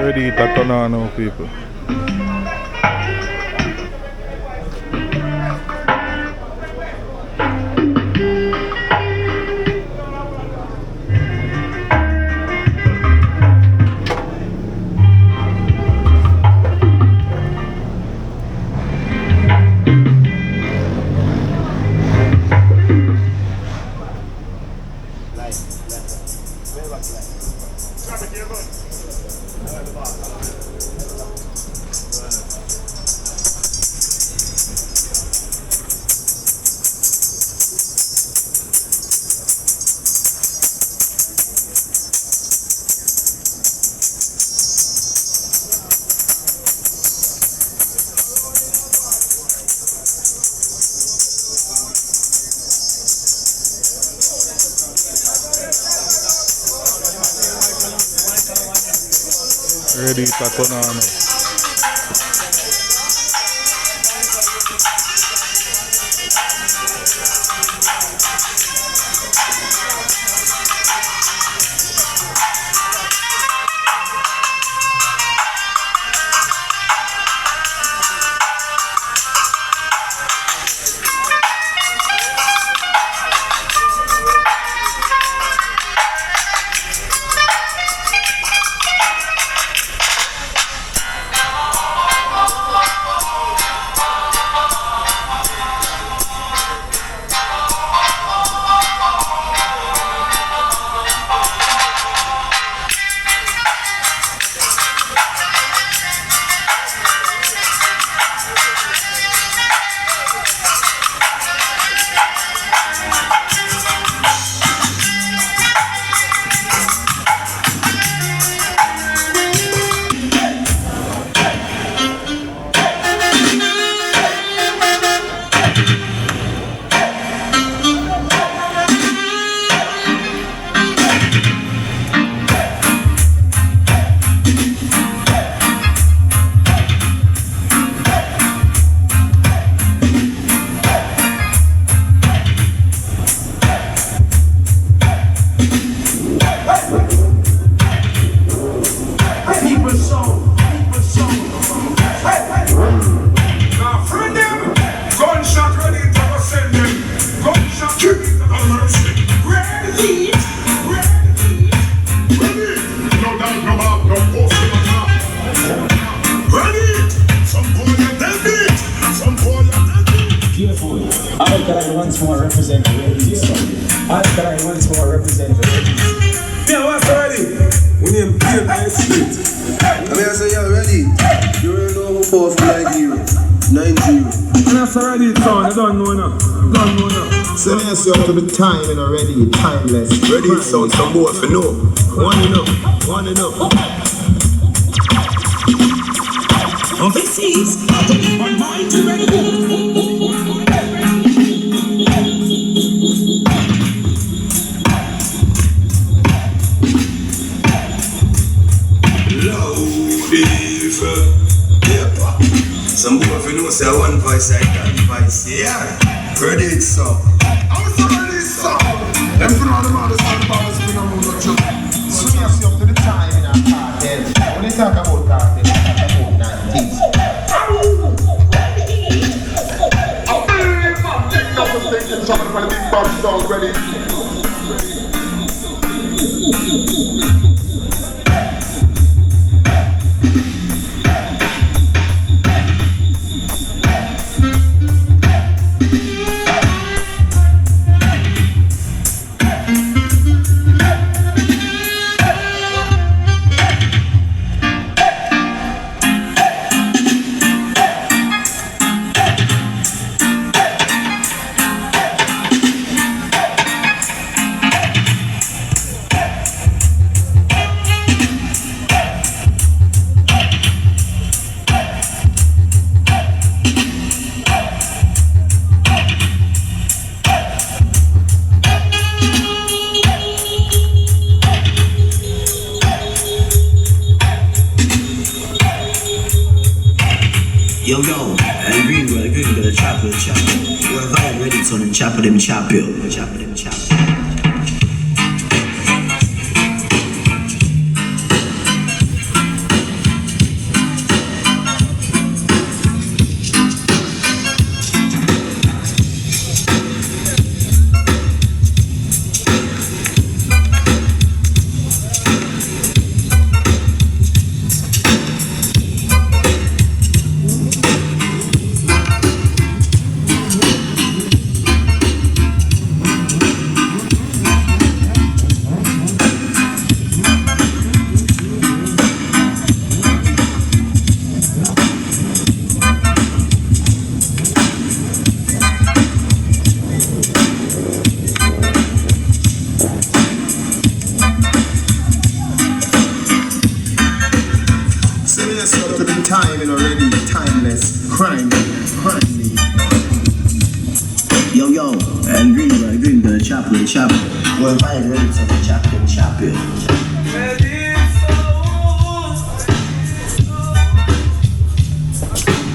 Ready to turn on now, people. Ready to turn on. once more represent the Addies. I once more represent the Addies. Yeah, what's ready? We need to play by split. I mean, I say, yeah, ready. You already know who post like you. 9-0. And that's already it's on. I don't know now. Don't know now. So let's go to the time and already timeless. Ready, sound some more for no. One enough. Overseas, on mind to ready. Some boy if you know say one voice I can voice, yeah. Ready it so. I'm so ready so. Them for all the mothers talk about us being on the job. So we have up to the time in our cartel. When they talk about cartel, they talk about 90s. Somebody for the big box song ready. Yo, and Greenwood, the chapel. Whoever I'm ready to them chapel. representing yourself to the time, you know, ready, timeless, crime. Yo, and green to the chapel. Well, fine, ready to the chapel.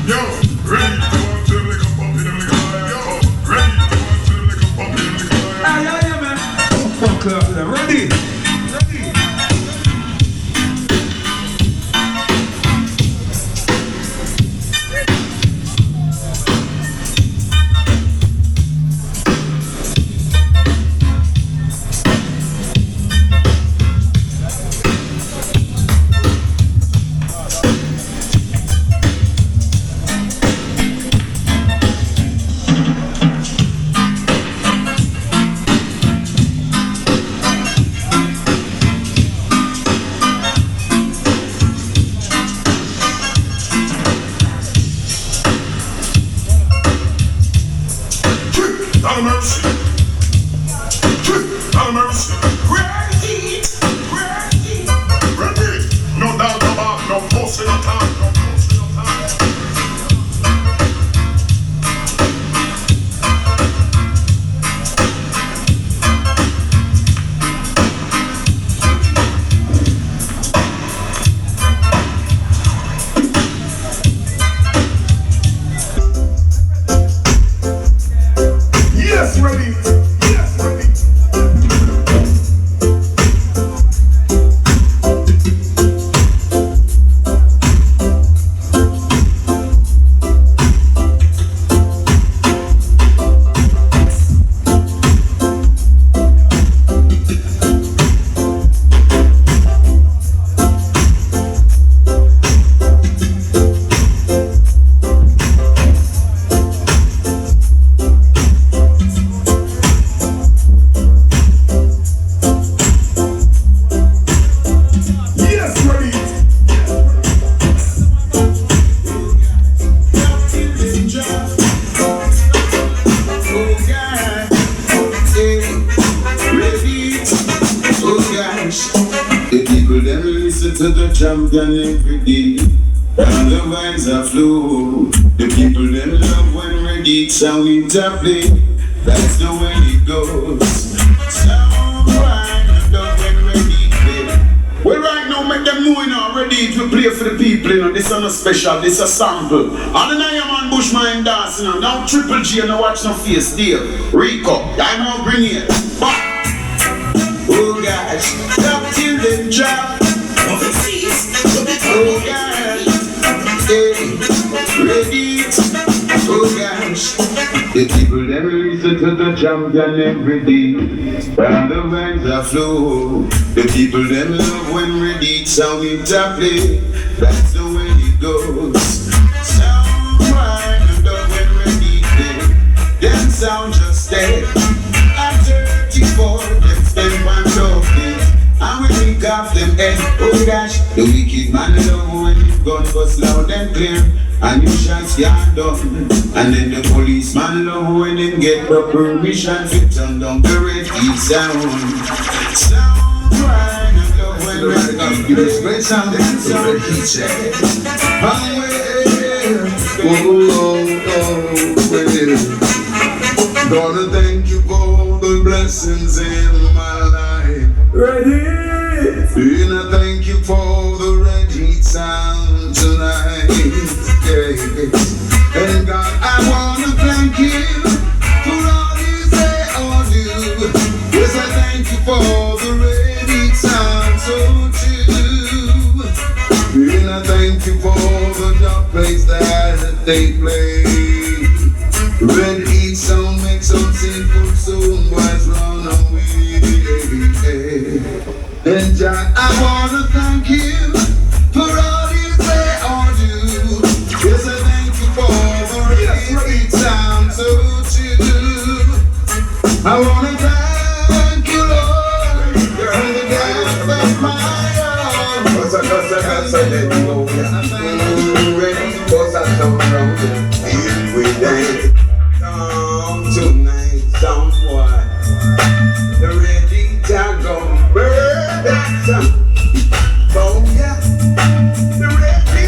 Yo, ready to want to lick a puppy, them lick a lion. Yo, ready to want to lick a puppy, them lick a lion. Yeah, man. Fuck up, ready? Not a mercy. Not a mercy. Ready. No doubt about, no force in the time. Yes, ready. The people them listen to the champion every day, and the vibes are flow. The people them love when reggae sound interplay. That's the way it goes. Sound right, love when reggae play. Well, right now make them know, you know, ready to play for the people. You know, this is not special, this is a sample. And then I am on Bushman dancing. You know, now Triple G and I watch no face deal. Rico, I'm out grenade. Oh gosh, stop till them drop. Oh gosh, hey, ready. Oh gosh, the people them listen to the champion every day, and the vibes are flow. The people them love when ready sound interplay. That's the way it goes. Sound right, and love when ready play. Them sound just stay. At 34, them stand one talking, and we think of them head. Oh gosh, the wicked man love when the gun goes loud and clear, and you shots can't done. And then the policeman love when them get the permission to turn down the red heat sound. Sound right, and love when the red heat this great sound, and the red heat check. Gonna thank you for the blessings in my life. Ready? And I thank you for the red heat sound tonight. Yeah. And God, I wanna thank you for all you say or do. Yes, I thank you for the red heat sound so true. And I thank you for the dark place that they play. Red heat sound makes some sinful soul boys run away. And John, I wanna thank you for all you say or do. Yes, I thank you for the red heat sound so true. I wanna thank you, Lord, for the gas of my heart. Tonight, someone, the red heat gon' burn that sun. Oh yeah, the red heat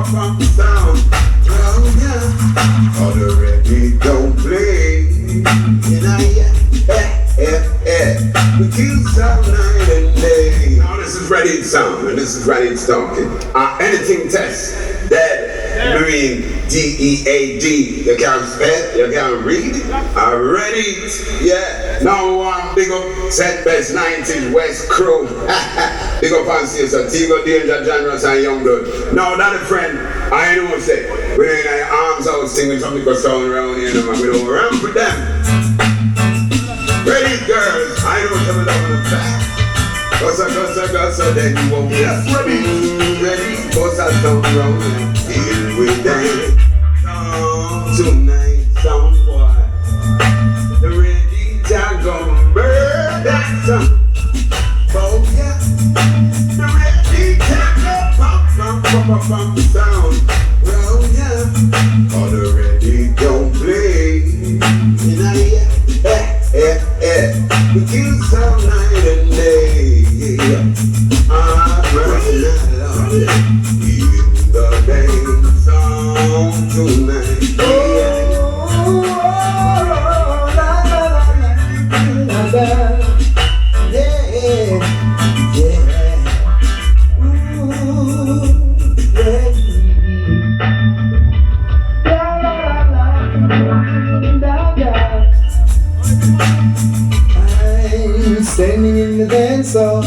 pop sound. Well, yeah, already don't play. And we kill sound night and day. Now this is ready sound, and this is ready talking. Anything test, dead, green, D-E-A-D. You can't spell, you can't read. Ready, yeah. Now big up set best 90s West Crew. Big up on CSO, Tigo, Danger, Generous and Youngblood. Now that a friend, I know say, we ain't our arms out singing something go sound around here, no man. We don't run for them. Ready girls, I know some of them on the back. Gossa, then you won't be ready. Ready, gossa down round and deal with them. Tonight, some boy, ready to go murder some. Oh yeah, ready to go pop sound. Well yeah, already don't play. We kill some night and day. Ready in the dance song tonight. I'm standing in the dance hall,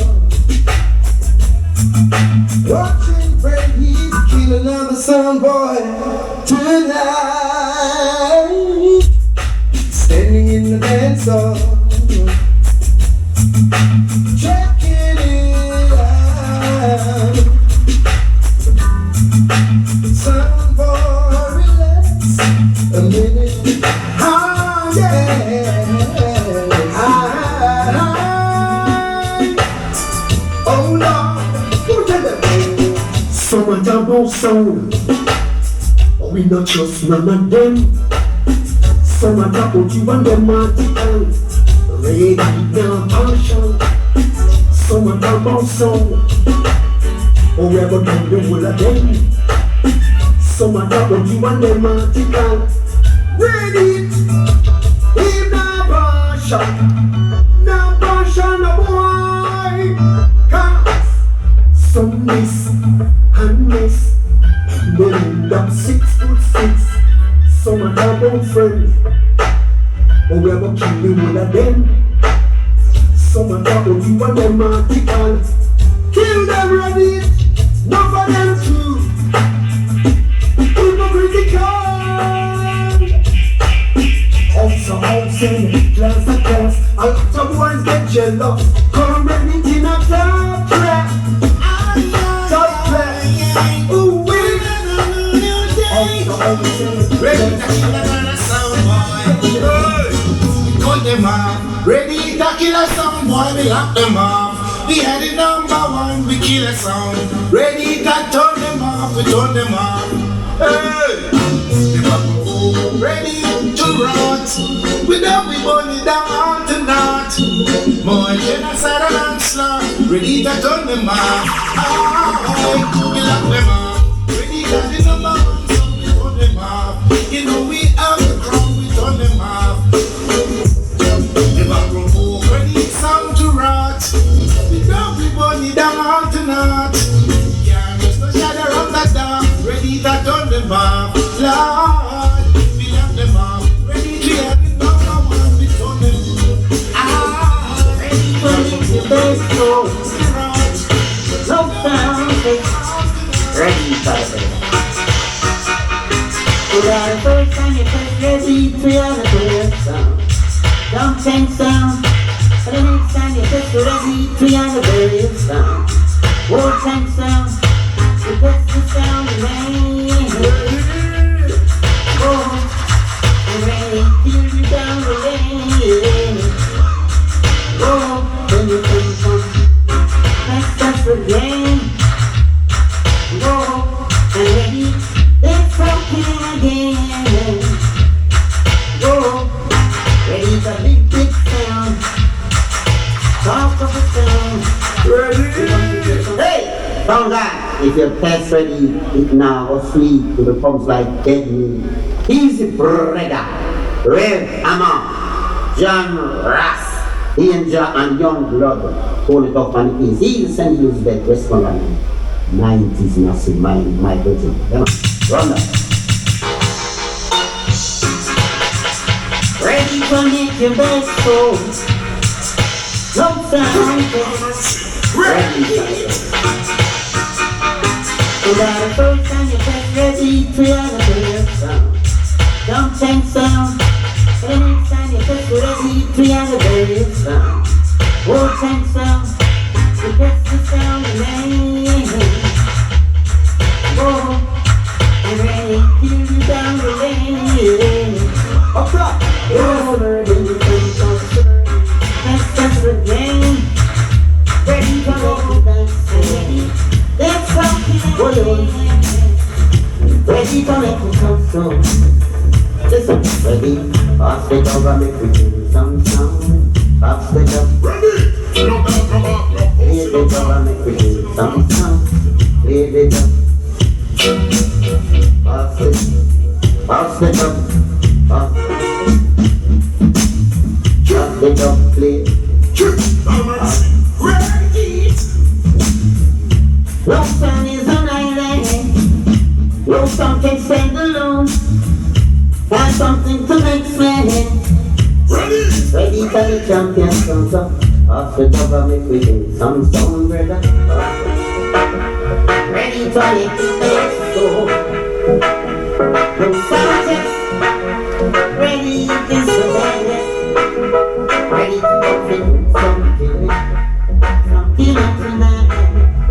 watching Freddie kill another son boy tonight. Standing in the dance hall, checking it out. Son boy, relax a minute. Oh yeah. Oh Lord, who did it? Some of them won't sound. We not trust none of them. Some of them put you on them article. Ready now passion. Some of them won't sound. Oh, we ever done the whole of them. Some of them put you on them article. Ready, in the passion. No passion, no boy. Some miss and miss. They end up 6'6". Some of them old friends. But we ever kill you one of them. Some of them put you on them article. Kill them ready. None for them too. Hypocritical. House and class to class. A lot of boys get jealous. Come ready in a top track. Top track. Ooh, wait. Ready to kill another sound boy. We cut them off. Ready to kill a sound boy. We lock them off. We had the #1. We kill a sound. Ready to turn them off. We turn them off. Hey. Ready to rot. With everybody down to not. More genocide and onslaught. Ready to turn them off. We lock them off. Ready to the #1, so we turn them off. You know we have the crown, we turn them off. Ready sound to rot. With everybody down to not. Yeah, there's no shadow around that dark. Ready to turn them off. Lord, we lock them off. Ready to have the #1, we turn them off. Ready for the best goes. No sound. Ready for it. The first time you play ready to the first sound. Don't think sound. But the next time you play ready to the first sound. War tank sound. You put the sound away. Oh, you're ready to you down the lane. Oh, when you come from. That's the game. Oh, and ready. It's okay again. Oh, ready to big sound. Talk of the sound. Ready. Hey, Young guy, if your test ready, it now go sleep to the pumps like dead meat. Easy brother, Red Amma, John Rass, Danger and Young Blood, hold it up on the piece. He's St. Louis bed, Westmoreland. 90s massive mind, my brother. Come on, run that. Ready to make your best soul. No sound. Ready. So that the first time you get ready to have a better sound. Don't change sound. Anytime you get ready to have a better sound. Won't change sound. You get the sound lane. Oh, I'm ready to kill you down the lane. Up front. Over the concert. That's the game. Ready to go dance. That's something. Ready to make it come strong. Listen, ready. Pass it over, make we do some sound. Pass it up. Ready? No doubt, come on, no Play it over, make we do some sound. Play it up. Pass it up. Pass it up, play. Ready? No sun is an island. No sun can stand alone. Got something to make sweating. Ready? Ready for the champion comes up. Off the top make we do some sound, brother. Ready for it, let's go. No sound check. Ready is the weather. Ready to go fit some killing. Some killing tonight.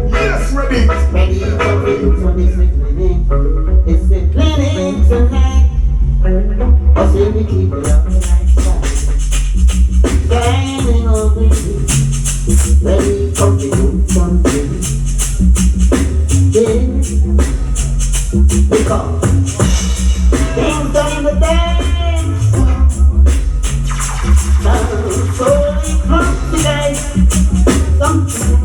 Yes, ready. Ready to fit some disciplining. Disciplining tonight. I say we keep it up lifestyle. Standing on the beat. Ready to do something. Yeah. Because things are in the dance. Slowly come today. Something.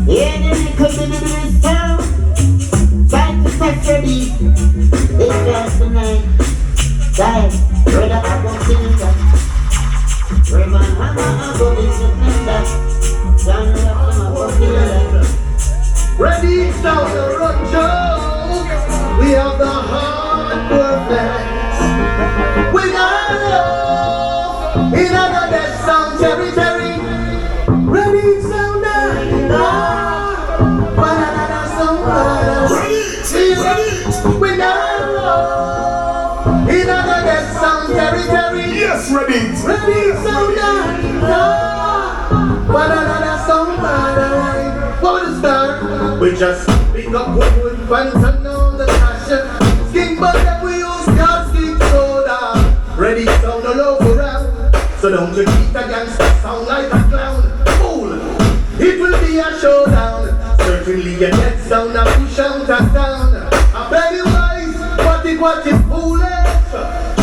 Yeah, then it could be this town. Time to test ready. It's just tonight. Guys, brother, I won't feel that. Raymond Hammer, I go in September. John Rock, I won't feel that. Ready, down the run joke. We have the hardcore fans. We got love in another sound territory. Ready, sound now. One another sound. Ready? We got love in another sound territory. Yes, ready. Ready, sound now. One another sound. For the start, we just pick up what wood pants and on the fashion. Skin butter we use your skin soda. Ready sound all over around. So don't you keep a gangster sound like a clown. Fool, it will be a showdown. Certainly a dead sound and push out a down. A very wise, what it foolish.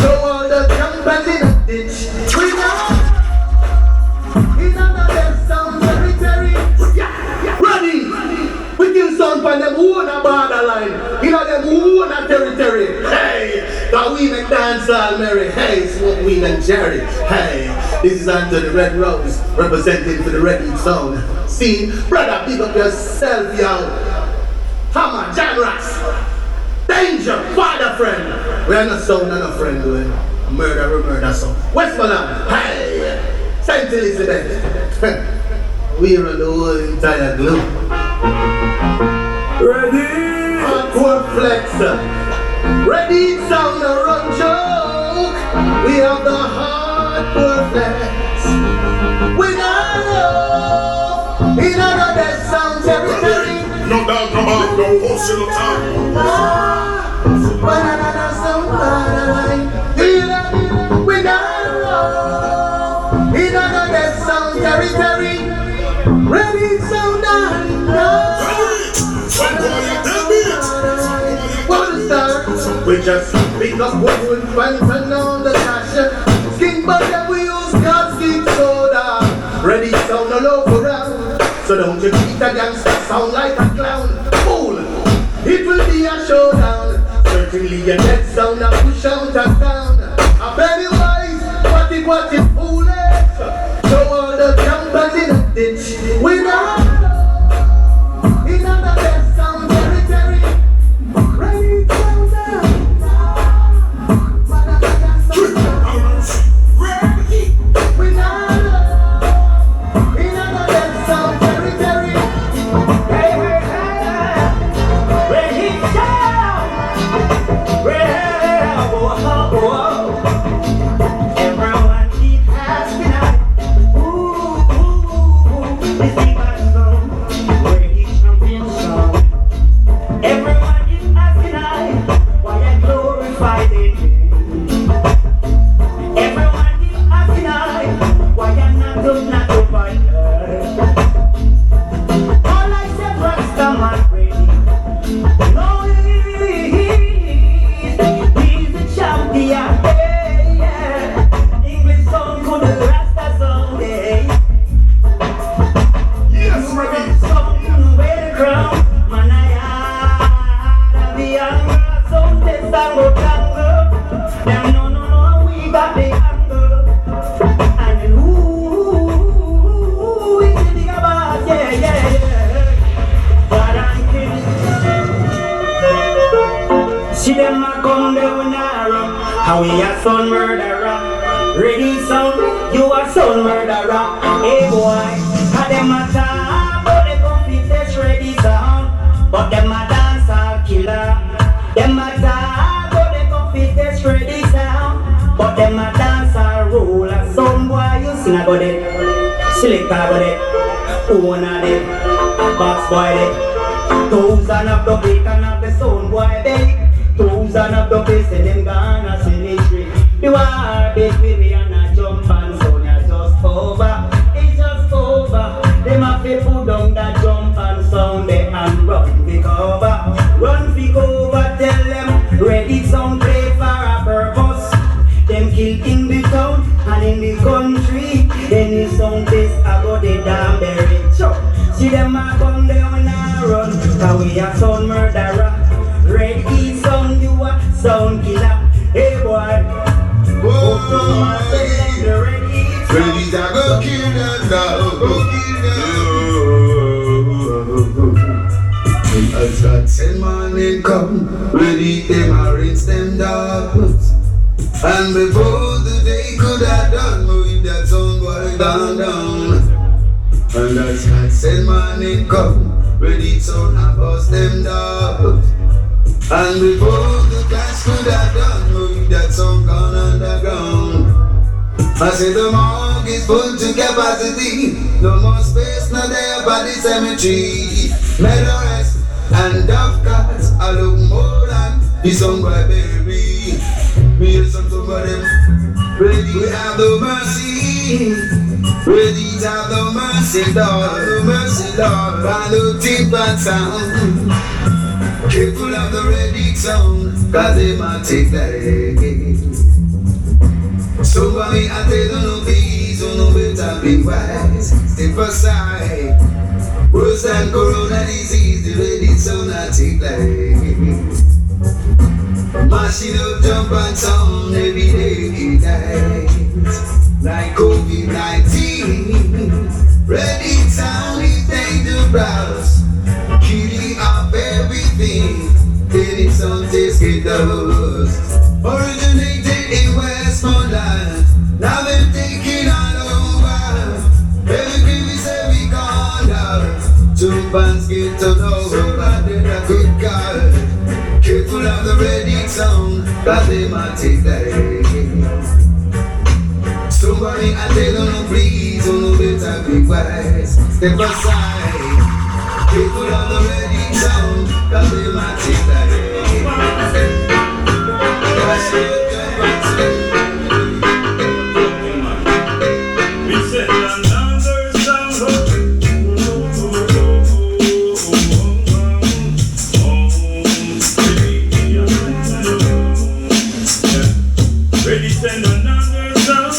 Show all the jump and in a ditch. We know in another sound territory. Ready? We kill sound for them who own a borderline. You know them who own a territory. Hey, cause we make dancehall merry. Hey, smoke weed and Jerry. Hey, this is Anthony Red Rose representing for the Rhythmic sound. See, brother, big up yourself, yo. Hammer, John Ross. Danger, father friend. We are not sound and a friend, we murder sound. Westmoreland, hey, St. Elizabeth. We run the whole entire globe. Ready? Hardcore flex. Ready? Sound a run joke. We have the hardcore flex. We got love in another sound territory. No doubt, come on, no bullshit no time. But another sound. We got love in another sound territory. Ready, sound now. What a start. We just pick up what wood pants and on the dash. Skin butter we use God's skin soda. Ready, sound all over around. So down. You beat a gangster sound like a clown. Fool, it will be a showdown. Certainly your next sound a push out a sound. A very wise, what it foolish. So all the jumpers in the ditch, we know. In the best sound territory. Ready to sound down. We know. In the best sound territory. Hey, hey, hey. Ready to sound. Ready, whoa, whoa. Everyone keep asking us, is the best song, where the champion song. Everyone keep asking us, why I glorify the name. Everyone keep asking us, why I'm not up by earth. All I said was the man ready. No, he's the champion. Yeah, yeah. English song for the Rasta song. Yeah. Yes, ready. Song where the ground, man, I had the anger. Some test and go tango. Them no, we got the anger. And who is the big boss? Yeah. God and King. See them a come down a run. How we a son murderer. Ready son, you a son murderer. Hey boy, how them a talk, but they come fit test ready sound. But them a dancehall killer. Them a talk, but they come fit test ready sound. But them a dancehall ruler. Some boy you sing about it, select about it, own of it, box boy it. 1,000 of the beat and of the sound boy they. 1,000 of the place and them gonna see the street. You are big baby and a jump and sound ya just over. It's just over. Them have to put down that jump and sound there and run the cover. Run the cover, tell them ready sound play for a purpose. Them kill in the town and in the country. Any sound test I go the damn berry chop. See them a come down and run. Cause we a sound murderer. Ready sound, you a sound killer. Hey boy, Ready to go kill them now, go kill them. As that 10 morning come, ready them arrange them dogs. And before the day could have done, move that song boy down. And as that 10 morning come, ready to now bust them dogs. And before the class could have done, move that song gone underground. I said the morgue is full to capacity. No more space, no there by the cemetery. Meadow rest and dove carts, I look more than the song by baby. Me hear some for them. Ready to have the mercy. Ready to have the mercy, Lord. The mercy, Lord. I look deep and sound. Careful of the ready sound, cause they might take that again. So for me, I tell you no please, you know better be wise. Step aside. Worse than corona disease, the ready sound I take that again. Machine up, jump and sound every day, night. Like COVID-19. Ready sound is dangerous. Killing up everything, any sound taste it does. Originated in Westmoreland, now they're taking all over. Every crevice, every corner, 2 bands get to know. So bad they're a good God. Careful of the ready sound, cause they might take that again. Somebody I tell you no please, you know better be wise. Step aside. People on the ready sound, cause they might take that again. We said another song. Ready, send another song.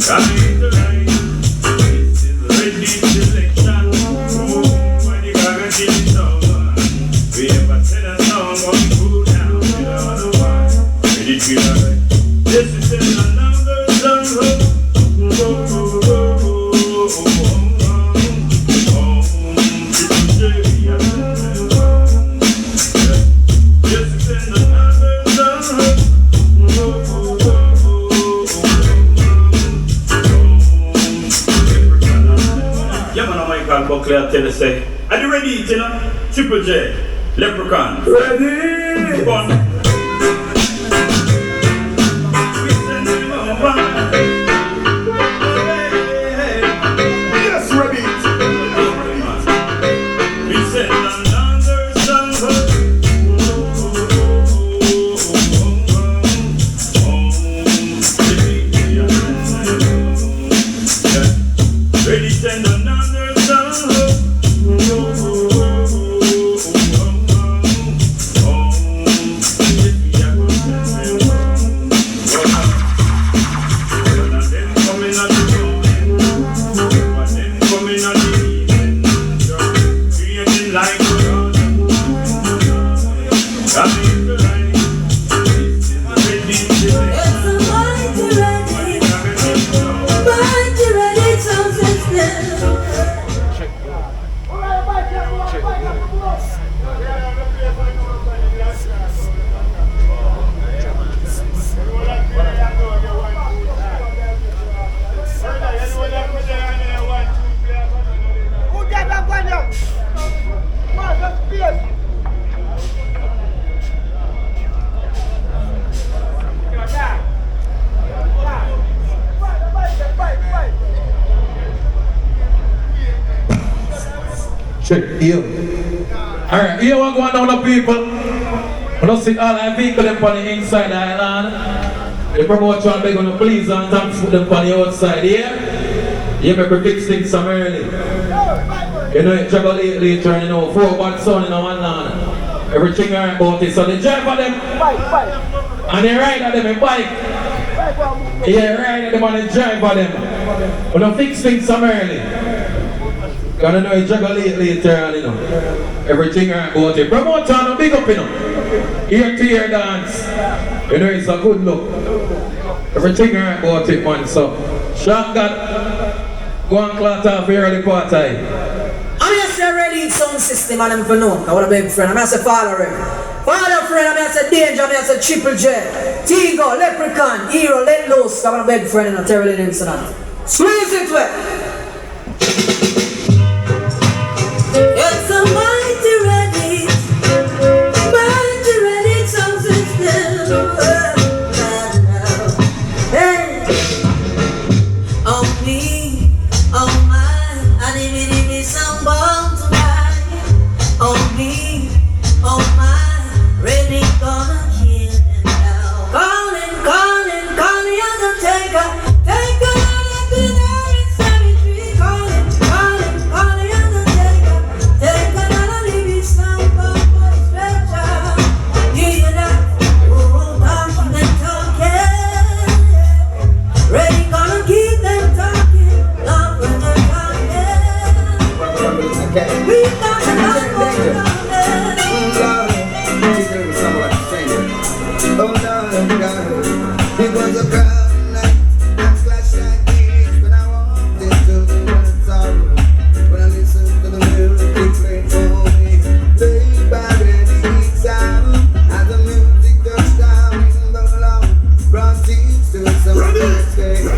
Coming to life. This is ready selection. When you got a deep song, we ever said a song on cool down. You know the one. Ready to life. This is another song. Buckley, I tell you, say, are you ready, you know? Triple J, Leprechaun. Ready? Go on. Yes, ready. We send another song. Ready, send another song. Check here. Alright, here we go on the people. We don't see all the people them on the inside the island. The promoter beg on please and thanks put them on the outside here. You make me fix things some early. You know it juggle later and you know 4 bad son in one land. Everything alright about it. So they drive for them. And they ride at them in bike. Yeah, ride at them and they drive for them. We don't fix things some early. Gonna know you juggle later on, you know. Everything right about it. Promoter no big up, you know. Ear to ear dance. You know it's a good look. Everything right about it, man. So Shark got go and clot off here early part time. I'm just a ready sound system and I'm for no. I want a big friend. I'm just a father. Father friend, I'm just a danger, I'm just a triple J. Tigo, Leprechaun, Hero, Let Loose. I want a big friend and a terrible incident. Squeeze it wet. It's a mighty ready sound system. Hey, on me, on mine, and even if I'm born tonight, on me, on mine, ready gonna kill them now. Calling, undertaker, take a look at the cemetery, calling, undertaker, take another living sound for the stretcher. You know, oh, talking and talking, ready gonna keep them talking, love when they're talking. We got to love for talking. Oh no, God, it was a brown night, and flashlight beams when I walked into the world's sorrow. When I listened to the music played for me, played by Ready sound, as the music touched down in the long, brought tears to someone's face.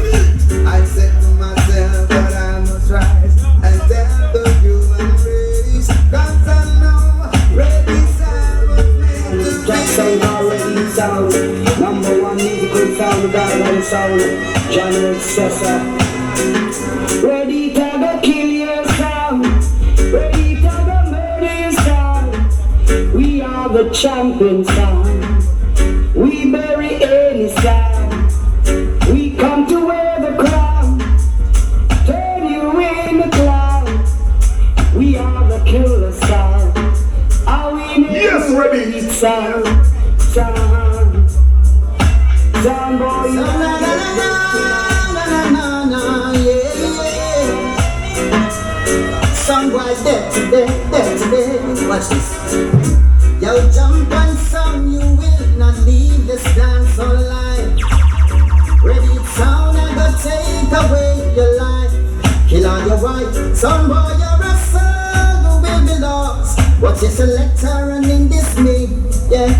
I said to myself that I must rise and tell the human race, 'cause I know Ready sound was meant to be. Sound, number one musical sound, guy sound, genre successor. Ready to go kill your sound, ready to go murder your sound. We are the champion sound, we bury any sound. We come to wear the crown, turn you in the clown. We are the killer sound, are we Yes, ready. sound, sound boy, Some boy you're a son who will be lost. What's your selector running this me? Yeah.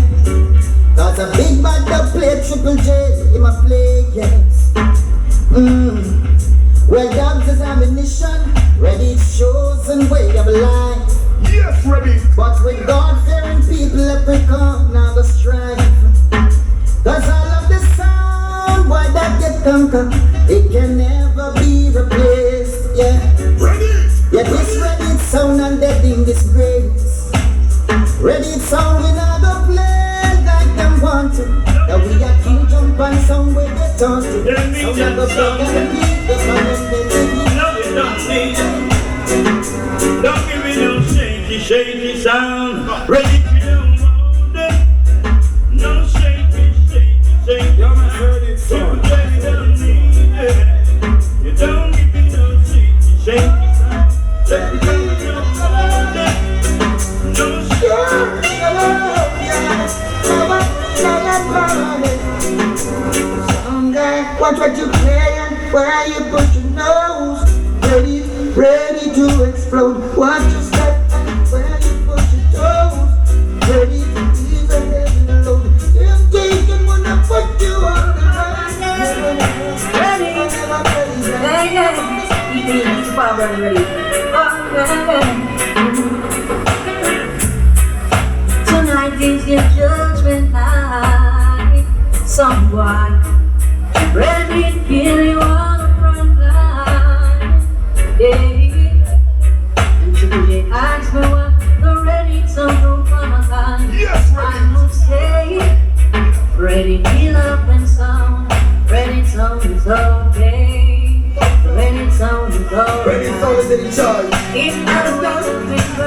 Cause a big bad dog play Triple J in my play, yes. Well, dogs is ammunition, ready to chosen way of life. Yes, ready. But with God-fearing people, leprechaun now the strife. Cause all of the sound, why that get conquered, it can never be replaced, yeah. Ready. Yeah, this ready sound and dead in disgrace. Ready sound we not go play like them want to. That we are king jump and sound we get on to. Let me Sound just like a sound. big and beat the man and then No, it don't need it. Don't give me no shaky sound. Ready to download it. No shaky. Yeah, man, heard it, son. You don't need it. You don't give me no shaky sound. Ready to download it. No shaky. Some guy, watch what you playing, where you put your nose. Ready to explode. Watch your step, where you put your toes. Ready to leave the heavy load. Them taking when I put you on the Tonight is your judgment night. Someone ready to kill you on the front line. Yeah. And today ask me what the ready song from a line. Yes, ready. I would say ready kill up and sound. Ready sound is okay. Ready sound is okay. Ready sound is in charge. If I don't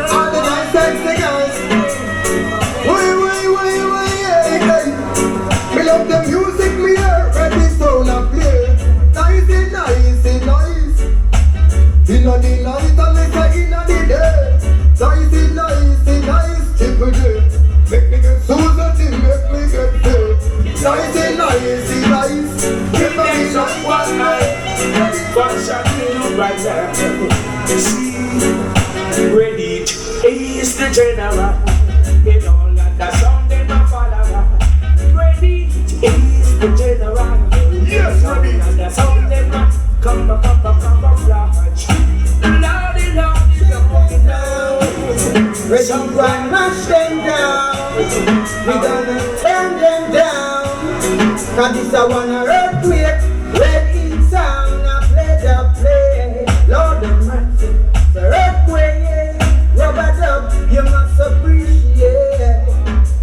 all the nice sexy guys. Me love the music me hear. Ready sound and play. Nice. Inna the night and later inna the day. Nice. Triple J. Make me get Susan, make me get paid. Nice. Give them some one night. One shot me look right there. See, ready to ease the general. You don't like the sound in my follower. Ready to ease the general. Yes, ready. And the sound in my come large. Lordy, you're down. Ready to mash them down. We gonna turn them down. Cause this a one earthquake. Red heat sound, I play. Lord of mercy, the earthquake. Rubber dub, you must appreciate.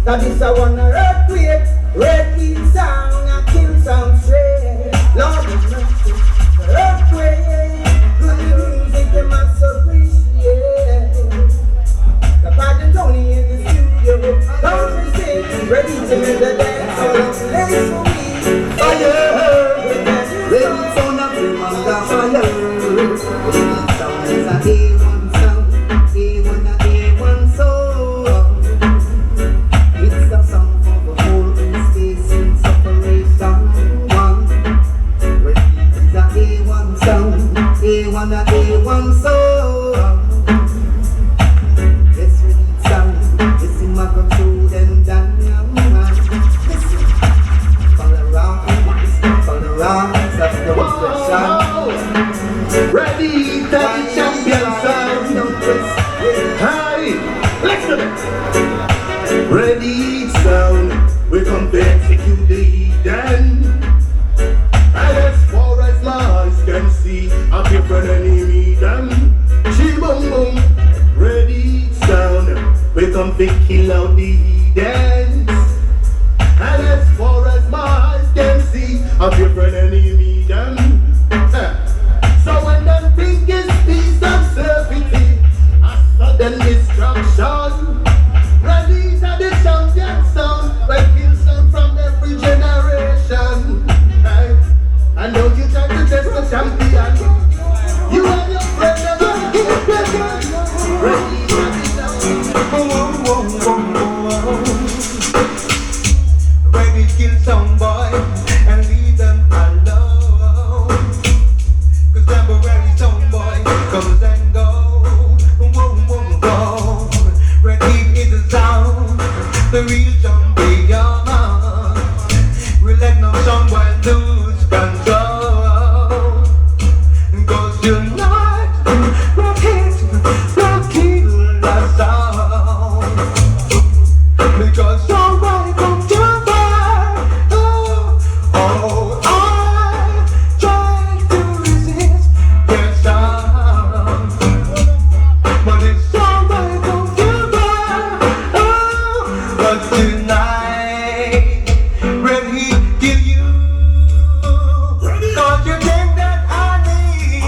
Cause this a one earthquake. Red heat sound, I kill sound straight. Lord of mercy, the earthquake. Good music, you must appreciate. The party's only in the studio. Don't you say, ready to make the dance all place for me. Fire, ready sound of the manga fire. Ready sound is a A1 sound, A1 sound. It's a song for the whole space in separation. One, ready is a A1 sound, A1 sound. Let's ready sound, listen my control them down. That's the expression. Ready, the champion sound. Hey, listen. Ready sound. We come to execute the Eden. And as far as my eyes can see, a different enemy them. Boom boom. Ready sound. We come to kill out the Eden. And as far as my eyes can see, a different enemy them. So when them think is peace and safety, a sudden destruction. Ready to the champion sound, when kill sound from every generation. And don't you try to test the champion. You and your friend are gonna get better. Ready to the Ready to kill some boy and leave them alone. Cause temporary some boy comes and goes. the real champion. We let no someone lose control. Cause tonight, we're here to kill us all. Because somebody come to fight. Oh, I try to resist their sound. But it's somebody come to fight. But tonight, ready kill you. Cause you think that I need.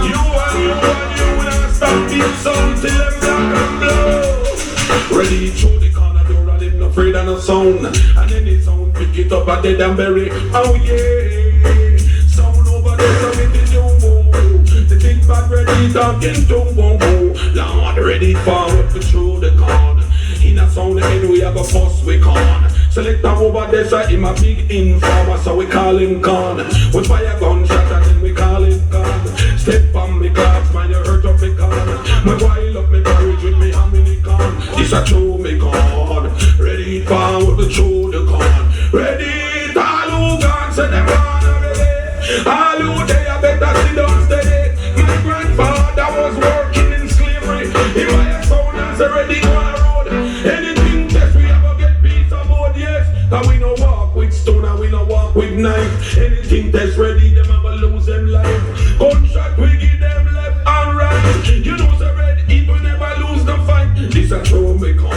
You not stop this sound till them black and blow. Ready through the corner door and them no afraid of no sound. And any sound pick it up and dead and bury. Oh yeah, sound over there so it is boom boom. The big bad ready talking boom boom boom. Lord ready forward to through the corner. In a sound and we have a fuss we con. Select him over there so him a big informer so we call him con. We fire gunshot and then we call him con. Step on me clocks man you hurt up me con. Me wild up me courage with me how many con. This a true me con. Ready forward to through the con. Ready all who gone say them gone already. All who they a better sit down steady. My grandfather was working in slavery. He buy a sound and say ready go on road. Anything test we ever get peace aboard, yes. Cause we no walk with stone and we no walk with knife. Anything test ready, them ever lose them life. Gunshot we give them left and right. You know say red heat we never lose the fight. This a throw me con.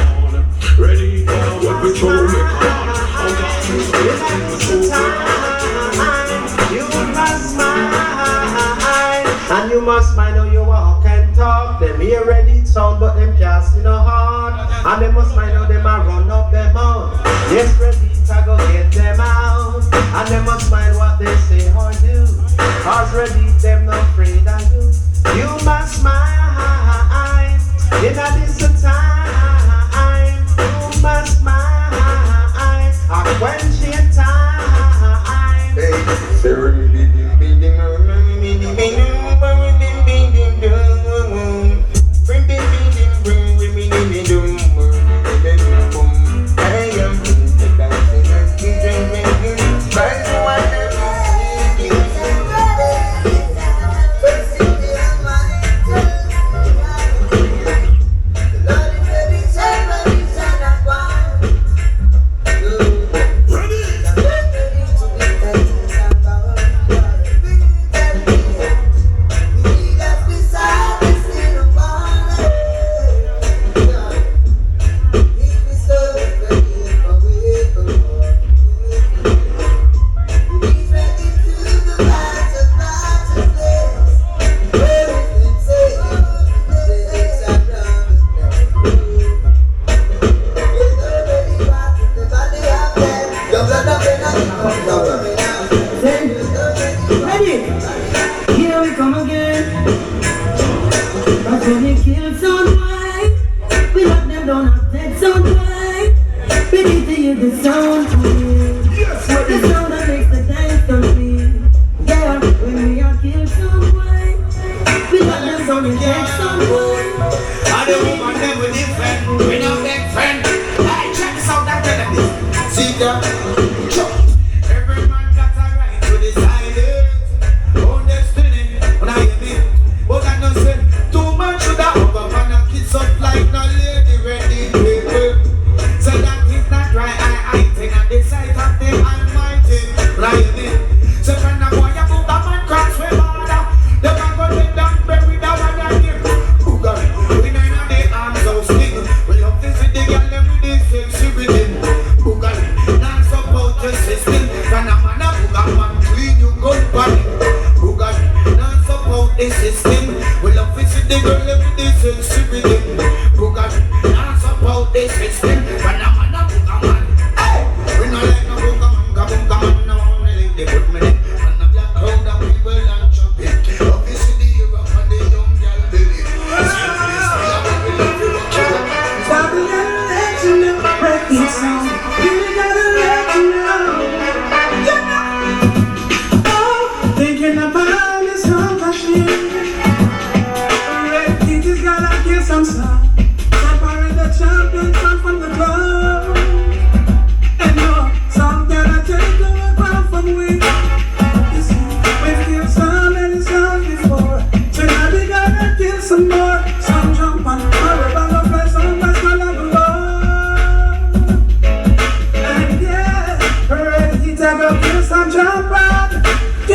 Ready for what we throw me con. You must smile, and you must mind how you walk and talk. Them hear ready sound, but them can't see no heart. And they must mind how them a run up them mouth. Yes, ready to go get them out. And they must mind what they say or do. Cause ready them not afraid of you. You must smile in a decent time. You must smile and quench your time. Hey,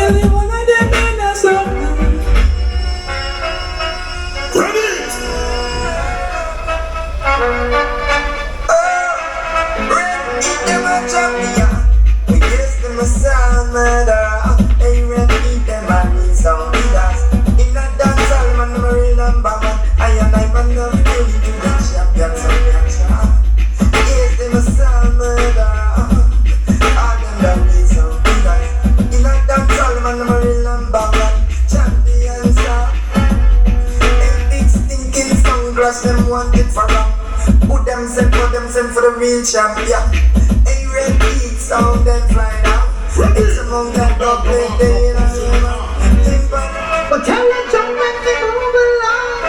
kill you one of them in a song. Ready? Them a champion. We guess them a sound murderer. Hey, ready, them a need some leaders. In a dancehall, man, I'm a real number man. I and I man love you, you do the champion, some reaction. Yes, them a sound murderer. All them that need some leaders. In a dancehall, man, I'm a real number man. Champion star. Them big stinking sound crush, them want it for them. Put them send for the real champion. Hey, red heat sound then fly down. It's among that dog play day in a But tell them jump and they move along.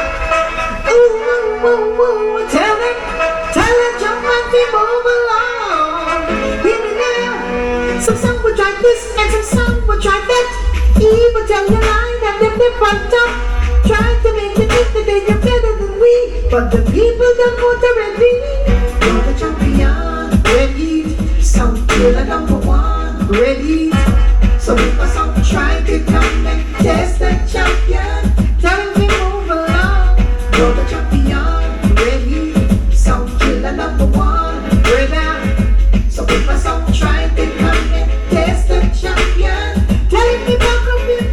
Ooh, ooh, ooh, ooh. Tell them jump and they move along. Hear me now. Some song will try this and some song will try that. Even tell you lie that they on top. Trying to make you think that they're better than we. But the people don't want the red beat. You're the champion, red heat. Some killer number one, red heat. So if I some try to come and test the champion, tell them to move along. You're the champion, red heat. Some killer number one, red out. So if I some try to come and test the champion, tell them to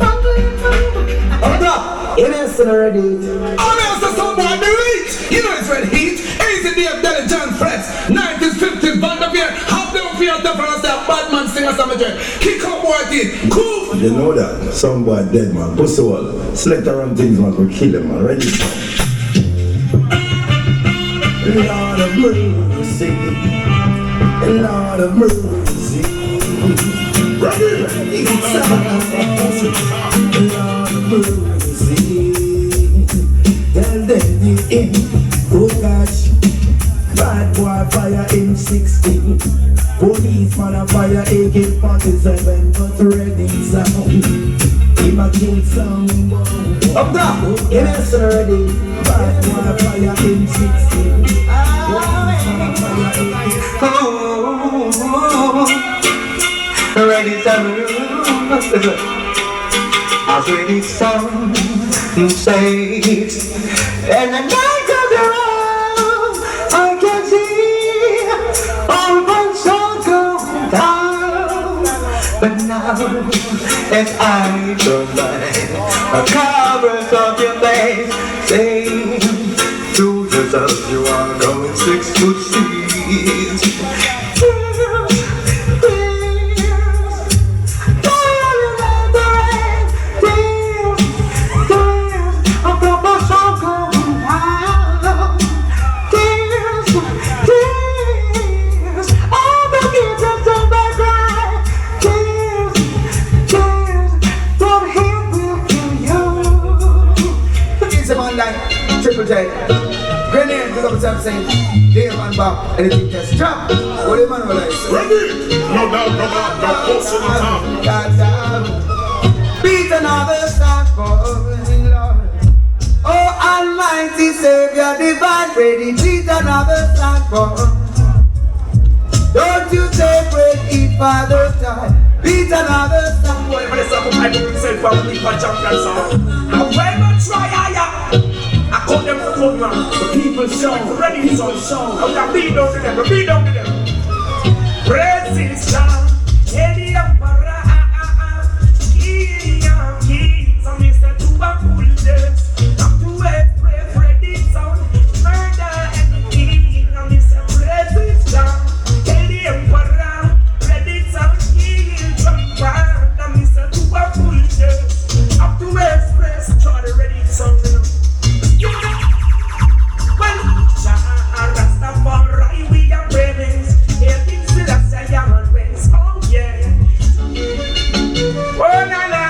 buckle and move. Up top, it is already. Oh, man, so someone do it. You know it's red heat. Easy day of Delhi John Fresh. 90s, 50s, band of here. Half them for your different as that bad man singer samager. Kick up boy kid. Cool. You know that? Some boy dead man. Pussy wall. Select around things man could kill him man. Ready? Lord of mercy. Lord of mercy. Ready? Lord of mercy. Tell them you in. Oh gosh. Bad boy fire M16. Policeman a fire AK-47. But ready sound. Him a kill sound. Up top, it is already. Bad boy fire M16. Policeman a fire AK-47. Ready sound. As ready sound says. And the night of the road, I can see all one's all going down. But now that I don't mind, the covers of your face say to yourself you are going 6 foot seas. Triple J, grenade, pick up the time saying, Dave and Bob, anything just drop. What do you man like? Ready? No doubt, no doubt, no post in the top. Beat another song for Lord. Oh Almighty Savior divine, ready, beat another song for. Don't you take break, eat Father time. Beat another song. Whatever the song I do myself from the champion song. I will not try higher. I call them to come round. The people show. Ready to show. I will beat down to them. Beat down to them. Praise is down. Eddie Emperor. King. So Mr. Tuba pull this. I'm to express ready sound. Murder and king. And Mr. Praise is down. Eddie Emperor. Ready sound. King. Jump round. And Mr. Tuba pull this. Up to express. Try the ready sound. Rastafari, we are ravens. Everything still I say I'm on wings. Oh yeah. Oh na na.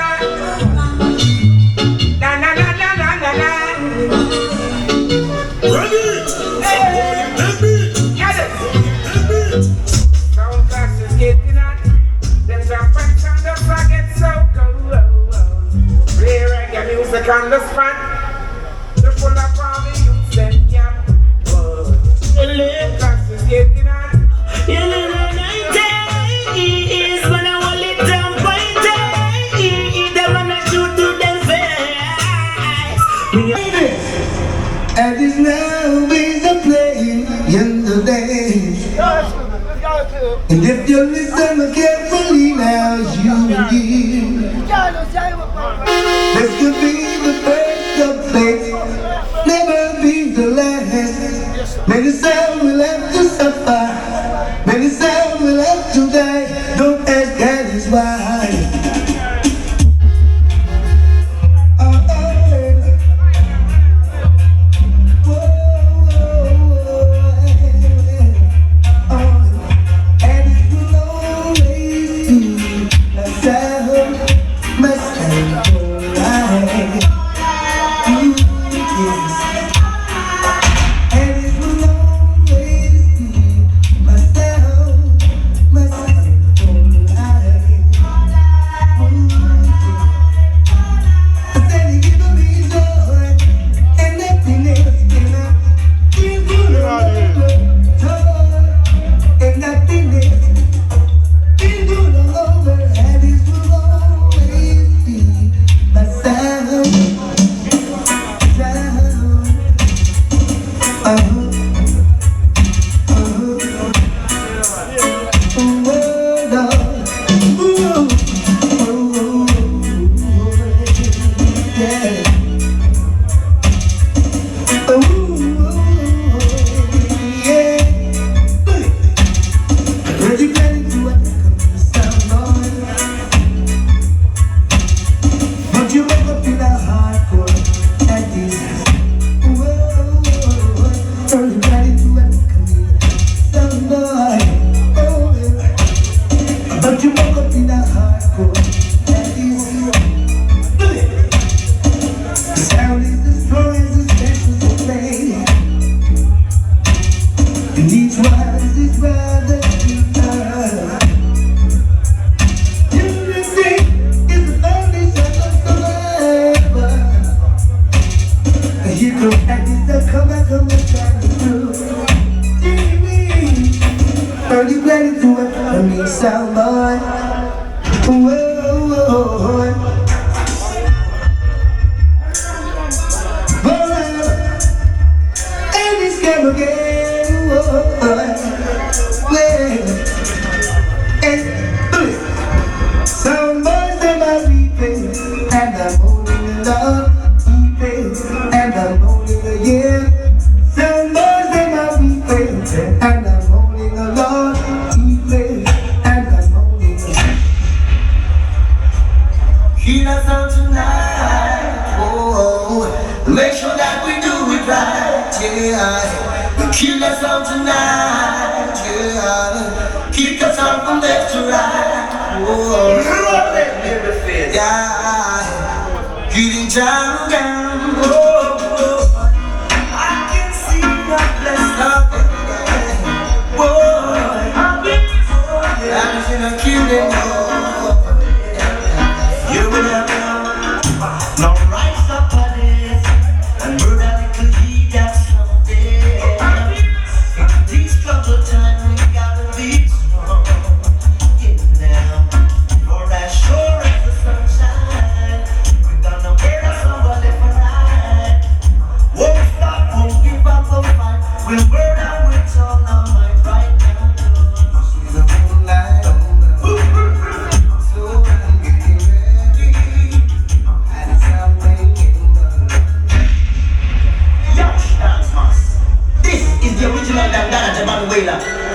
Na na na na na na na. Ready? Hey. Let me. Get it. Sound class is getting on. Them jump and on the flag, it's so cool. Play reggae music on the spot. The full of army, you said yeah. Class is getting on. You know the night is when I want it down by day. And if you listen carefully now, you will hear. This could be the first of place, never be the last. Many sound will have to suffer, many sound will have to die. Don't ask, that is why.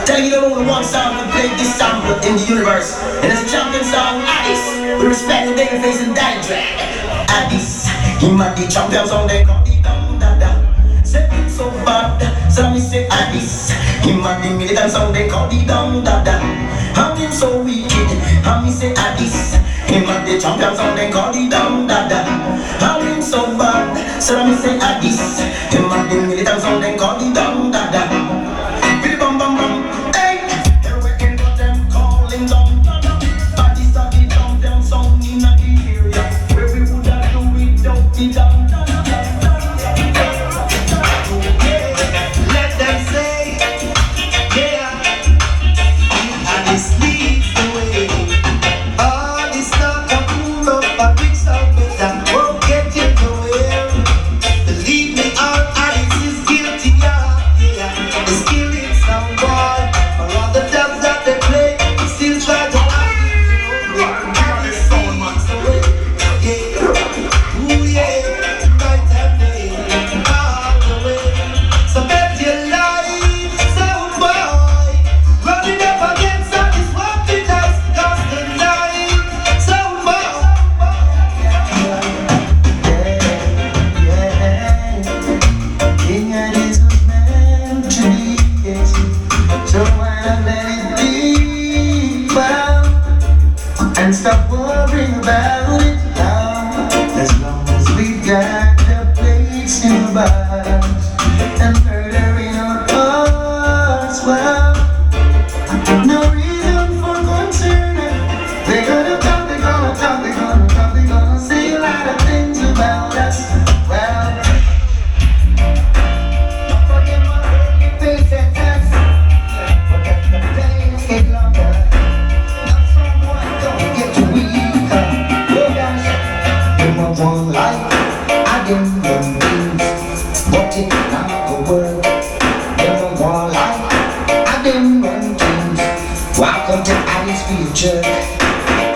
Telling you only one song to play this sample in the universe. And it's a champion song, Addies. With respect to Baby Face and Daddy Drag. Addies, him at the champion song, they call it down, da da. Say it so bad, so me say Addies. Him at the militant song, they call it down, da da. I'm him so wicked, and me say Addies. Him at the champion song, they call it down, da da. I'm him so bad, so me say Addies. Him at the militant song, they call it down, da da. Billy bum bum bum. Let them say, yeah, and this leads the way. All this talk of love, but it's all that won't get you nowhere. Believe me, about it now. As long as we got the plates in the box and murder in our hearts, well, no reason for concern. They're gonna talk, they're gonna talk, they're gonna talk, they're gonna say a lot of things about us. Well, don't forget my early face and test. Forget the days get longer. Now someone don't get too weak. Oh gosh, in my one life, I didn't run things, but it not the world. In my one life, I didn't run things. Welcome to Addies future.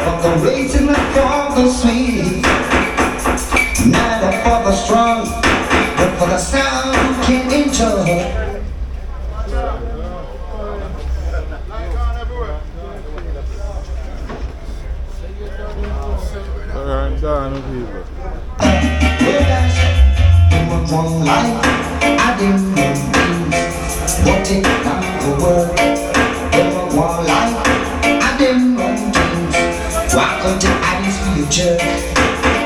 For the racing and for the sweet, neither for the strong, but for the sound you can enjoy. Alright, down people. In my one life, I didn't run things, but it not the world. In my one life, I didn't run things. Welcome to Addies future.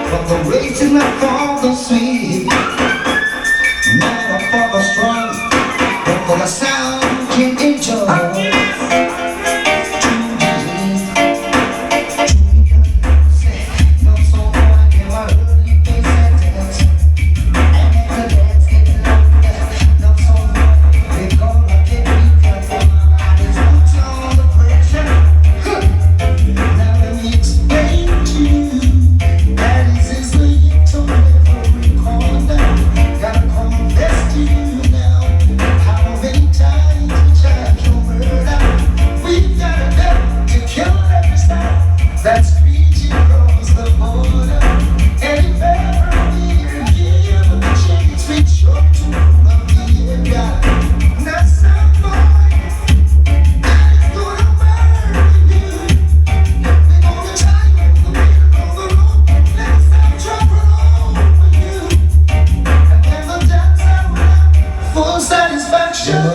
For the racing and for the sweet, never for the strong, but for the sound you can enjoy. That's reaching across the border. And if ever we give a chance, we sure to be God. Not some boy, Addies gonna murder you. We're gonna tie you in the middle of the road. Let's have trouble over you. And never dance out without full satisfaction.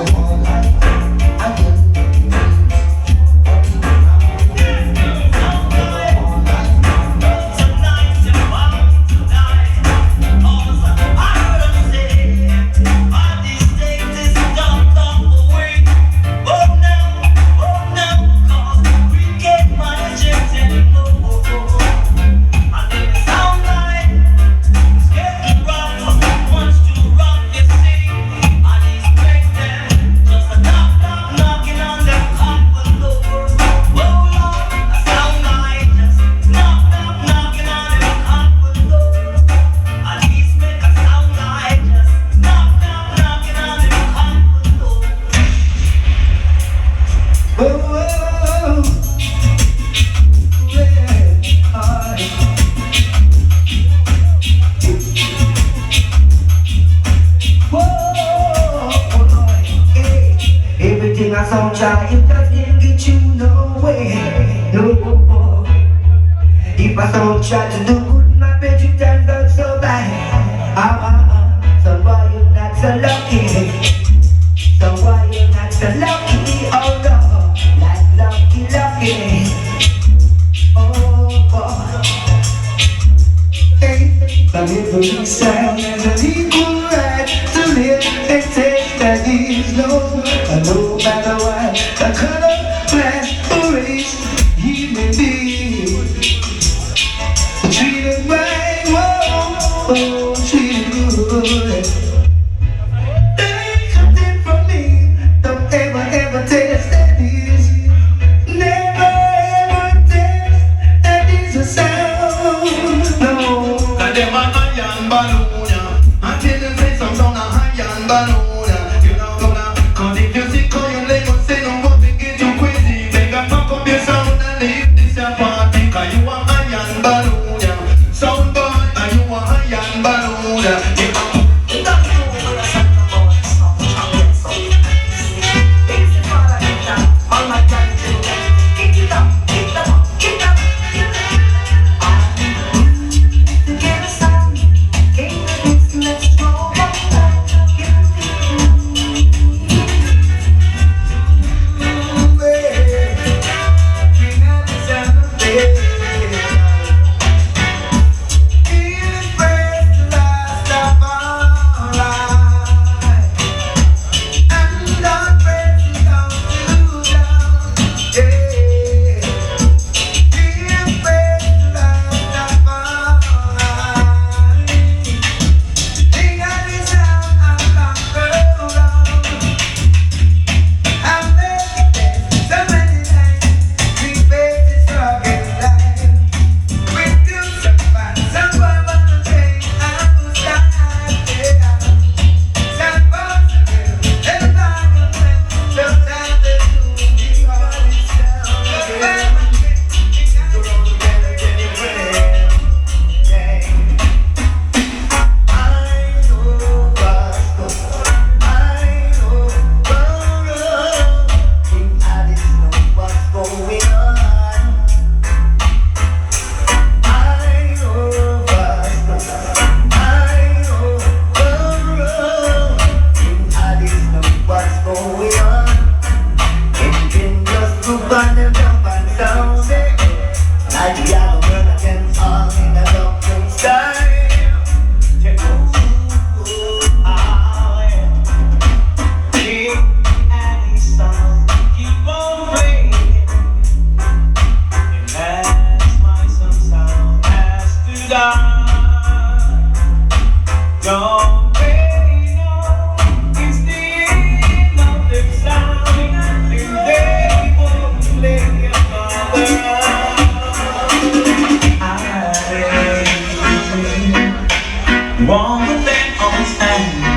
Everything I saw try, it just can't get you nowhere. No. If I don't try to do good, my bet you turns out so bad. So why you not so lucky? So why you not so lucky? Oh no, like lucky. Oh boy. Hey, but every sound has an equal right to live and take that is no. No matter what the color, class, or race he may be, treated right, whoa, treated good. There ain't something from me, don't ever taste that is. Never ever taste that is a sound, no. Cause them a iron balloon, until you say some song a iron balloon. God. Don't they know it's the end of the song, and they won't play another. I want them on stand.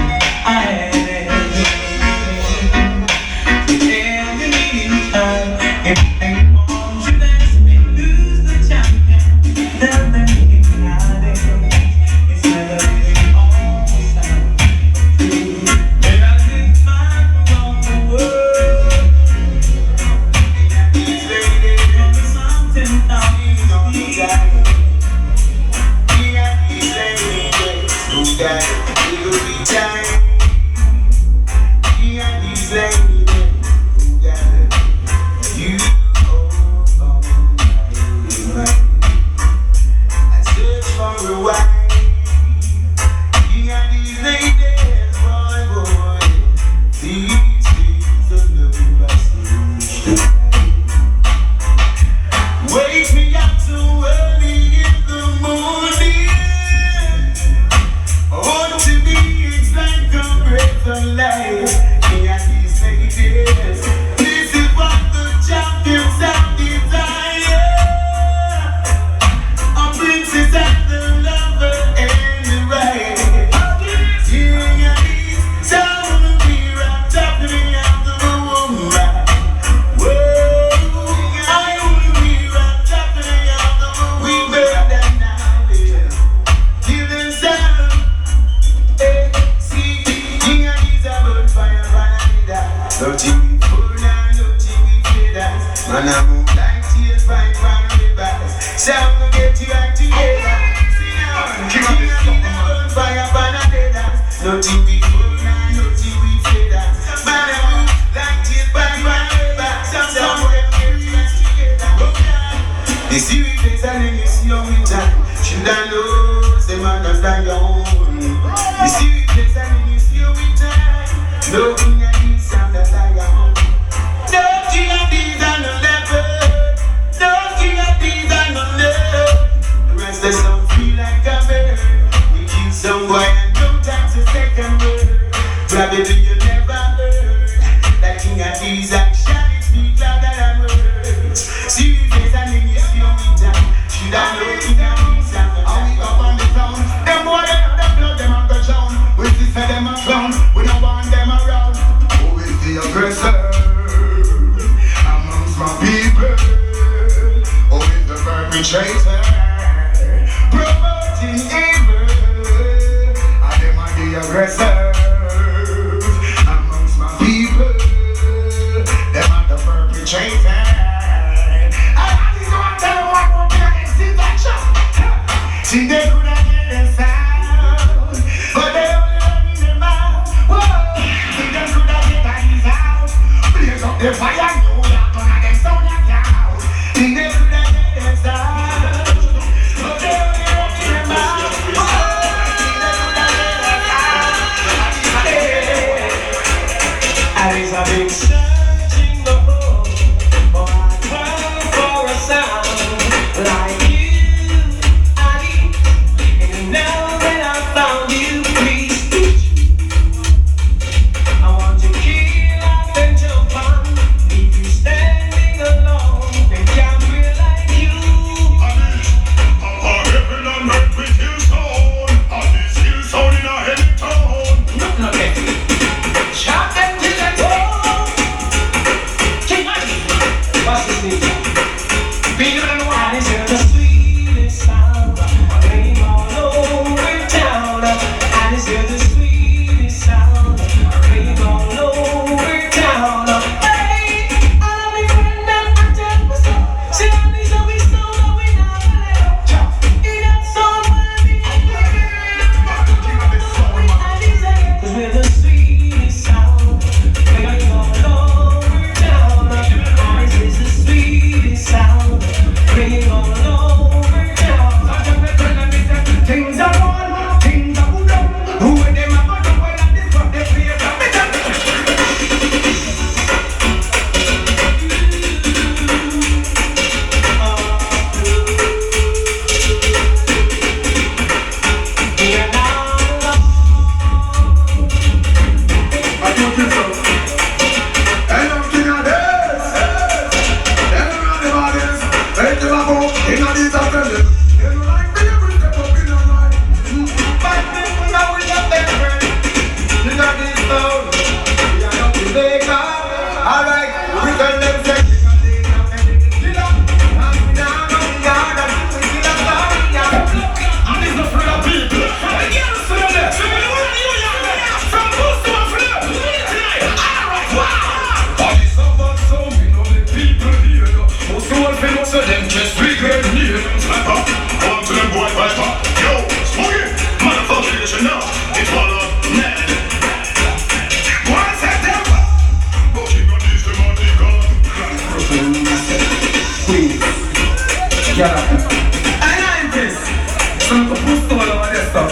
Some people push all over this stuff.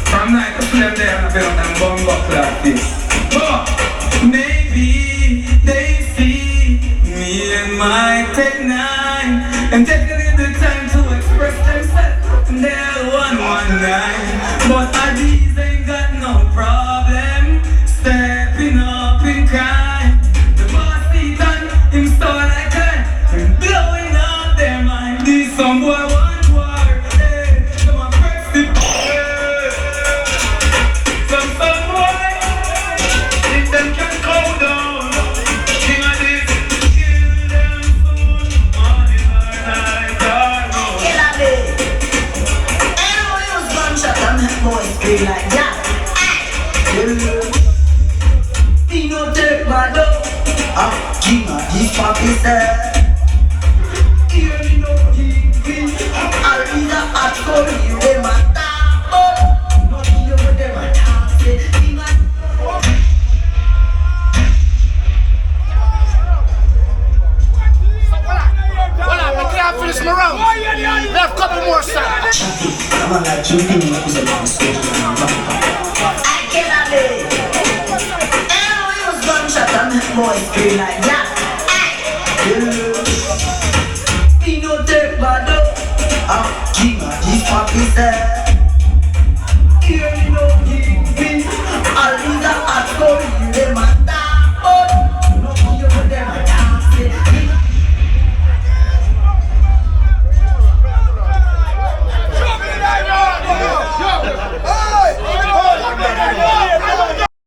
From night to them there and I feel like I'm bum up like this. But maybe they see me and my Tech 9 and take a little time to express themselves. And they're 119. But Addies ain't got no problem stepping up in crime. The boss seat on him so like that and blowing up their mind. These some boy want war. Hey, some a press the some boy if them can go down. King of this, kill them soon. Morning or night or no. Kill a bit. Anyone use gunshot and make boys scream like that. He no take my dog. King of this papi said. Hear me no king. I'll be the hot for you. Them a talk, but not hear what them a talk. Say, king of Hold on, I can't finish my round. We have a couple more songs. I'm on that joking represent on stage. I cannot live. Anyone use gunshot and make boys scream like that. He no take my dog. King of this papi said.